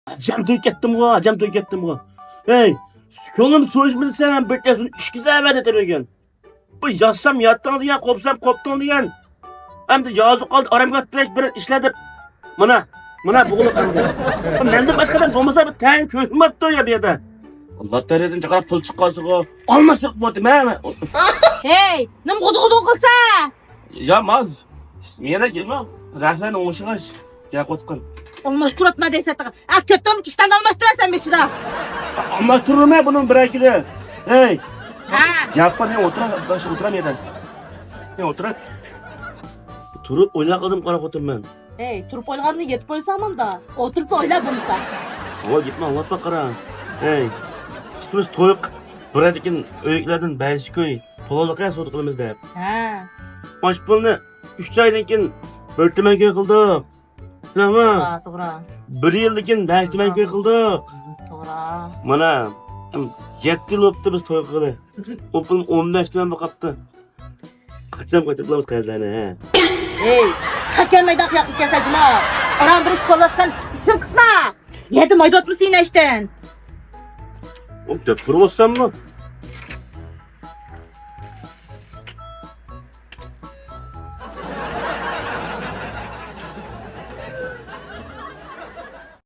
Acam to'y ketdim go, acam to'y ketdim go. Hey, ko'nglim so'yish bilsam, bir tasin ishga zavat etar ekan. Bu yazsam yattın degan, qopsam qopding degan. Endi yozib qoldi, oramga o'tib bir ishladib. Mana bo'g'ilib endi. Menda boshqadan bo'lmasa bir tang ko'rmabdi ya bu yerda. Allah taradan chiqarib pul chiqqansigo, olmasib bo'ldimi? Hey, nim g'udu qilsa? Ya mal. Mena kelma. Rahlan o'ng'ishigash. Ya qo'tqin. Almashtiratma deysan. Kötün kishdan almashtirasan beshida. Almashtirma bunun birakini. Hey. Ha. Yapma men o'tiramaydan. Men o'tirib. Turib o'ylaqadim qara qo'tim men. Hey, turib o'ylag'anni yetib qo'ysamman da. O'tirib o'ylab bo'lsa. Havo gitma Allohga qara. Hey. Biz to'y biradikin o'yiklardan bayisi ko'y. Pulga sud qilamiz deb. Ha. Osh pulni 3 oydan keyin bir tumanga qildik. Nima? To'g'ri. 1 yildan keyin bayis tumanga qildik. To'g'ri. Mana 7 yil o'tdi biz to'y qildi. O pul 15 tuman bo'qapti. Qachon qaytib qayzlarni, ha? Hey, hakammaydan qiyaqib kesajma. Oram bir ish qo'llasdan isim qisma. Yedim oyda o'tmusin ashdan. O deb turibsanmi?